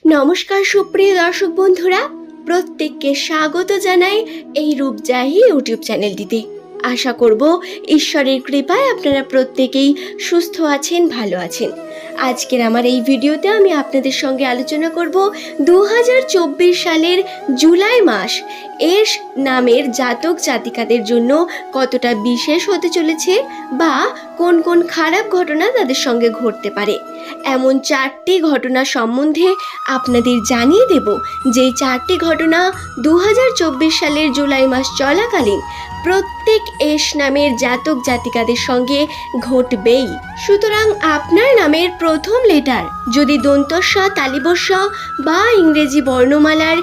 নমস্কার সুপ্রিয় দর্শক বন্ধুরা, প্রত্যেককে স্বাগত জানাই এই রূপজাহি ইউটিউব চ্যানেলটিতে। আশা করব ঈশ্বরের কৃপায় আপনারা প্রত্যেকেই সুস্থ আছেন, ভালো আছেন। আজকের আমার এই ভিডিওতে আমি আপনাদের সঙ্গে আলোচনা করব 2024 সালের জুলাই মাস এস নামের জাতক জাতিকাদের জন্য কতটা বিশেষ হতে চলেছে বা কোন কোন খারাপ ঘটনা তাদের সঙ্গে ঘটতে পারে, এমন 4টি ঘটনা সম্বন্ধে আপনাদের জানিয়ে দেব। যে 4টি ঘটনা 2024 সালের জুলাই মাস চলাকালীন প্রত্যেক এস নামের জাতক জাতিকাদের সঙ্গে ঘটবেই। সুতরাং আপনার নামের প্রথম লেটার যদি দন্তস্ব, তালিবস্য বা ইংরেজি বর্ণমালার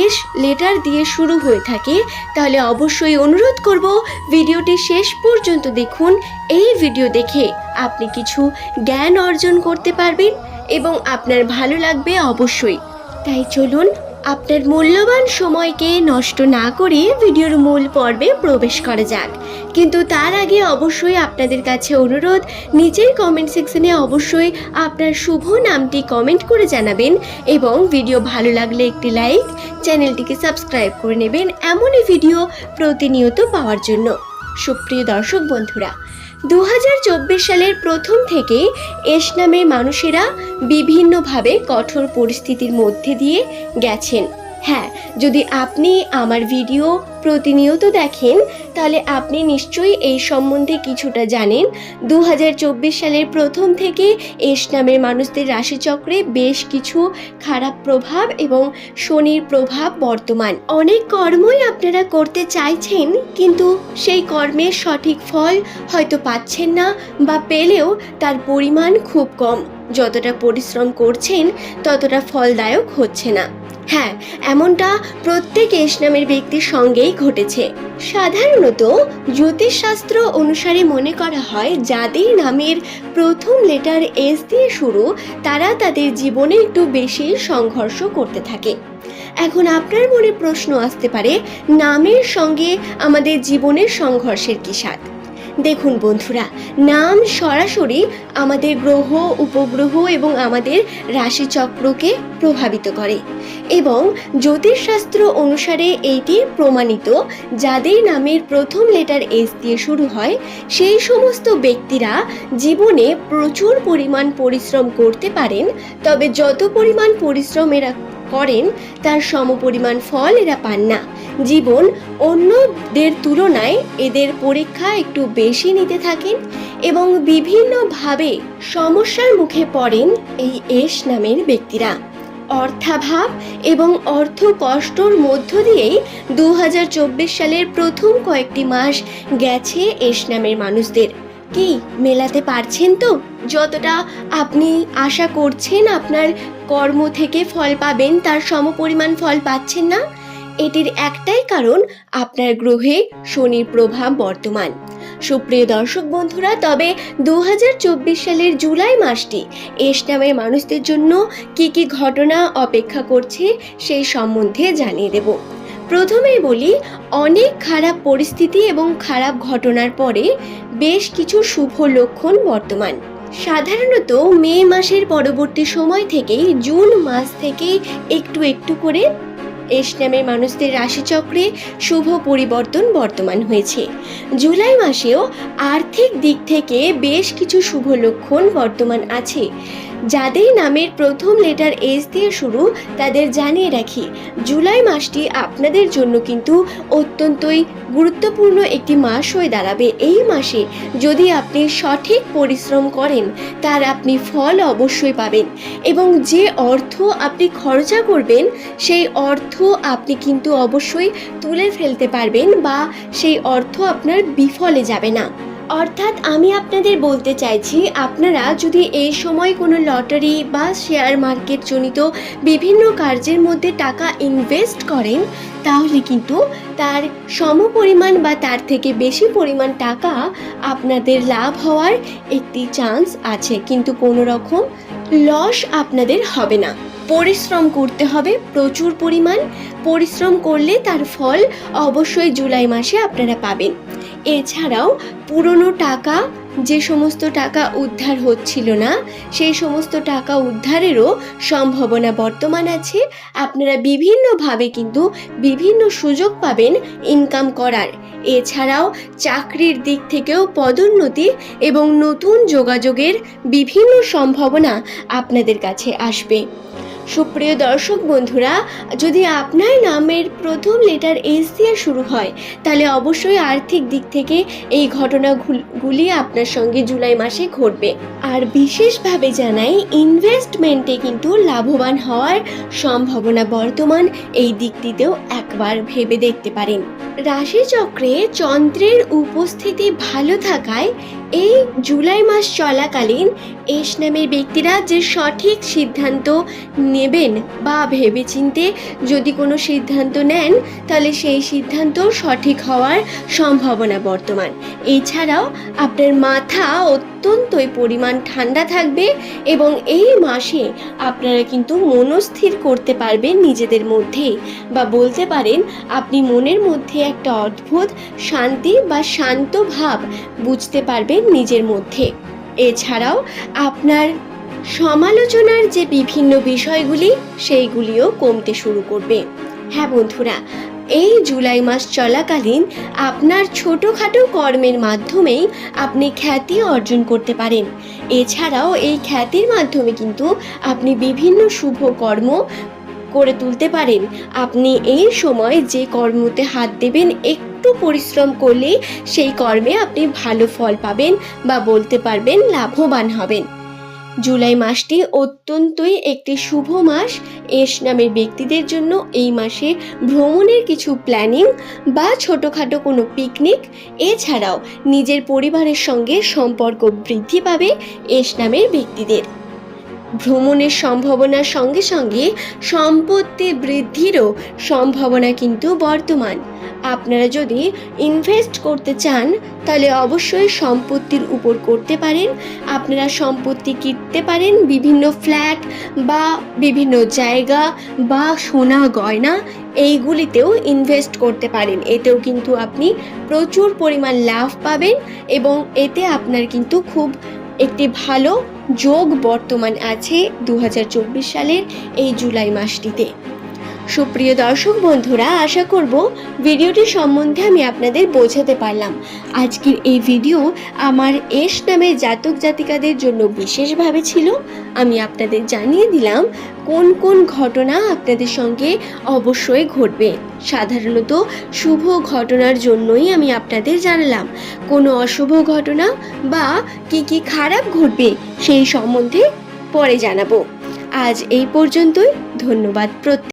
এস লেটার দিয়ে শুরু হয়ে থাকে, তাহলে অবশ্যই অনুরোধ করব ভিডিওটি শেষ পর্যন্ত দেখুন। এই ভিডিও দেখে আপনি কিছু জ্ঞান অর্জন করতে পারবেন এবং আপনার ভালো লাগবে অবশ্যই। তাই চলুন আপনার মূল্যবান সময়কে নষ্ট না করে ভিডিওর মূল পর্বে প্রবেশ করা যাক। কিন্তু তার আগে অবশ্যই আপনাদের কাছে অনুরোধ, নিচের কমেন্ট সেকশনে অবশ্যই আপনার শুভ নামটি কমেন্ট করে জানাবেন এবং ভিডিও ভালো লাগলে একটি লাইক, চ্যানেলটিকে সাবস্ক্রাইব করে নেবেন এমনই ভিডিও প্রতিনিয়ত পাওয়ার জন্য। সুপ্রিয় দর্শক বন্ধুরা, 2024 সালের প্রথম থেকে এস নামের মানুষেরা বিভিন্নভাবে কঠোর পরিস্থিতির মধ্যে দিয়ে গেছেন। হ্যাঁ, যদি আপনি আমার ভিডিও প্রতিনিয়ত দেখেন তাহলে আপনি নিশ্চয়ই এই সম্বন্ধে কিছুটা জানেন। 2024 সালের প্রথম থেকে এস নামের মানুষদের রাশিচক্রে বেশ কিছু খারাপ প্রভাব এবং শনির প্রভাব বর্তমান। অনেক কর্মই আপনারা করতে চাইছেন, কিন্তু সেই কর্মের সঠিক ফল হয়তো পাচ্ছেন না বা পেলেও তার পরিমাণ খুব কম। যতটা পরিশ্রম করছেন ততটা ফলদায়ক হচ্ছে না। হ্যাঁ, এমনটা প্রত্যেক এস নামের ব্যক্তির সঙ্গেই ঘটেছে। সাধারণত জ্যোতিষশাস্ত্র অনুসারে মনে করা হয় যাদের নামের প্রথম লেটার এস দিয়ে শুরু, তারা তাদের জীবনে একটু বেশি সংঘর্ষ করতে থাকে। এখন আপনার মনে প্রশ্ন আসতে পারে, নামের সঙ্গে আমাদের জীবনের সংঘর্ষের কি সাথ? দেখুন বন্ধুরা, নাম সরাসরি আমাদের গ্রহ, উপগ্রহ এবং আমাদের রাশিচক্রকে প্রভাবিত করে এবং জ্যোতিষশাস্ত্র অনুসারে এইটি প্রমাণিত যাদের নামের প্রথম লেটার এস দিয়ে শুরু হয় সেই সমস্ত ব্যক্তিরা জীবনে প্রচুর পরিমাণ পরিশ্রম করতে পারেন, তবে যত পরিমাণ পরিশ্রম এরা করেন তার সমপরিমাণ ফল এরা পান না। জীবন অন্যদের তুলনায় এদের পরীক্ষা একটু বেশি নিতে থাকেন এবং বিভিন্নভাবে সমস্যার মুখে পড়েন এই এস নামের ব্যক্তিরা। অর্থাভাব এবং অর্থ কষ্টর মধ্য দিয়েই 2024 সালের প্রথম কয়েকটি মাস গেছে এস নামের মানুষদের। কি মেলাতে পারছেন তো? যতটা আপনি আশা করছেন আপনার কর্ম থেকে ফল পাবেন, তার সমপরিমাণ ফল পাচ্ছেন না। এটির একটাই কারণ, আপনার গ্রহে শনির প্রভাব বর্তমান। সুপ্রিয় দর্শক বন্ধুরা, তবে 2024 সালের জুলাই মাসটি এস নামের মানুষদের জন্য কি কি ঘটনা অপেক্ষা করছে সেই সম্বন্ধে জানিয়ে দেব। প্রথমেই বলি, অনেক খারাপ পরিস্থিতি এবং খারাপ ঘটনার পরে বেশ কিছু শুভ লক্ষণ বর্তমান। সাধারণত মে মাসের পরবর্তী সময় থেকেই জুন মাস থেকে একটু একটু করে এস নামের মানুষদের রাশিচক্রে শুভ পরিবর্তন বর্তমান হয়েছে। জুলাই মাসেও আর্থিক দিক থেকে বেশ কিছু শুভ লক্ষণ বর্তমান আছে। যাদের নামের প্রথম লেটার এস দিয়ে শুরু, তাদের জানিয়ে রাখি, জুলাই মাসটি আপনাদের জন্য কিন্তু অত্যন্তই গুরুত্বপূর্ণ একটি মাস হয়ে দাঁড়াবে। এই মাসে যদি আপনি সঠিক পরিশ্রম করেন তার আপনি ফল অবশ্যই পাবেন এবং যে অর্থ আপনি খরচা করবেন সেই অর্থ আপনি কিন্তু অবশ্যই তুলে ফেলতে পারবেন বা সেই অর্থ আপনার বিফলে যাবে না। অর্থাৎ আমি আপনাদের বলতে চাইছি, আপনারা যদি এই সময় কোনো লটারি বা শেয়ার মার্কেট জনিত বিভিন্ন কার্যের মধ্যে টাকা ইনভেস্ট করেন, তাহলে কিন্তু তার সমপরিমাণ বা তার থেকে বেশি পরিমাণ টাকা আপনাদের লাভ হওয়ার একটি চান্স আছে, কিন্তু কোনো রকম লস আপনাদের হবে না। পরিশ্রম করতে হবে, প্রচুর পরিমাণ পরিশ্রম করলে তার ফল অবশ্যই জুলাই মাসে আপনারা পাবেন। এছাড়াও পুরনো টাকা যে সমস্ত টাকা উদ্ধার হচ্ছিল না সেই সমস্ত টাকা উদ্ধারেরও সম্ভাবনা বর্তমান আছে। আপনারা বিভিন্নভাবে কিন্তু বিভিন্ন সুযোগ পাবেন ইনকাম করার। এছাড়াও চাকরির দিক থেকেও পদোন্নতি এবং নতুন যোগাযোগের বিভিন্ন সম্ভাবনা আপনাদের কাছে আসবে। সুপ্রিয় দর্শক বন্ধুরা, যদি আপনার নামের প্রথম লেটার এস দিয়ে শুরু হয় তাহলে অবশ্যই আর্থিক দিক থেকে এই ঘটনাগুলি আপনার সঙ্গে জুলাই মাসে ঘটবে। আর বিশেষভাবে জানাই, ইনভেস্টমেন্টে কিন্তু লাভবান হওয়ার সম্ভাবনা বর্তমান, এই দিকটিতেও একবার ভেবে দেখতে পারেন। রাশিচক্রে চন্দ্রের উপস্থিতি ভালো থাকায় এই জুলাই মাস চলাকালীন এস নামের ব্যক্তিরা যে সঠিক সিদ্ধান্ত নেবেন বা ভেবেচিন্তে যদি কোনো সিদ্ধান্ত নেন তাহলে সেই সিদ্ধান্ত সঠিক হওয়ার সম্ভাবনা বর্তমান। এছাড়াও আপনার মাথা অত্যন্তই পরিমাণ ঠান্ডা থাকবে এবং এই মাসে আপনারা কিন্তু মনস্থির করতে পারবেন নিজেদের মধ্যে, বা বলতে পারেন আপনি মনের মধ্যে একটা অদ্ভুত শান্তি বা শান্ত ভাব বুঝতে পারবেন নিজের মধ্যে। এছাড়াও আপনার সমালোচনার যে বিভিন্ন বিষয়গুলি সেইগুলিও কমতে শুরু করবে। হ্যাঁ বন্ধুরা, এই জুলাই মাস চলাকালীন আপনার ছোটোখাটো কর্মের মাধ্যমেই আপনি খ্যাতি অর্জন করতে পারেন। এছাড়াও এই খ্যাতির মাধ্যমে কিন্তু আপনি বিভিন্ন শুভ কর্ম করে তুলতে পারেন। আপনি এই সময় যে কর্মতে হাত দেবেন, একটু পরিশ্রম করলে সেই কর্মে আপনি ভালো ফল পাবেন বা বলতে পারবেন লাভবান হবেন। জুলাই মাসটি অত্যন্তই একটি শুভ মাস এস নামের ব্যক্তিদের জন্য। এই মাসে ভ্রমণের কিছু প্ল্যানিং বা ছোটোখাটো কোনো পিকনিক, এছাড়াও নিজের পরিবারের সঙ্গে সম্পর্ক বৃদ্ধি পাবে এস নামের ব্যক্তিদের। ভ্রমণের সম্ভাবনার সঙ্গে সঙ্গে সম্পত্তি বৃদ্ধিরও সম্ভাবনা কিন্তু বর্তমান। আপনারা যদি ইনভেস্ট করতে চান তাহলে অবশ্যই সম্পত্তির উপর করতে পারেন। আপনারা সম্পত্তি কিনতে পারেন, বিভিন্ন ফ্ল্যাট বা বিভিন্ন জায়গা বা সোনা গয়না এইগুলিতেও ইনভেস্ট করতে পারেন। এতেও কিন্তু আপনি প্রচুর পরিমাণ লাভ পাবেন এবং এতে আপনার কিন্তু খুব একটি ভালো যোগ বর্তমান আছে 2024 সালের এই জুলাই মাসটিতে। সুপ্রিয় দর্শক বন্ধুরা, আশা করব ভিডিওটি সম্বন্ধে আমি আপনাদের বোঝাতে পারলাম। আজকের এই ভিডিও আমার এস নামের জাতক জাতিকাদের জন্য বিশেষভাবে ছিল। আমি আপনাদের জানিয়ে দিলাম কোন কোন ঘটনা আপনাদের সঙ্গে অবশ্যই ঘটবে। সাধারণত শুভ ঘটনার জন্যই আমি আপনাদের জানালাম। কোনো অশুভ ঘটনা বা কি খারাপ ঘটবে সেই সম্বন্ধে পরে জানাবো। আজ এই পর্যন্তই। ধন্যবাদ প্রত্যেক।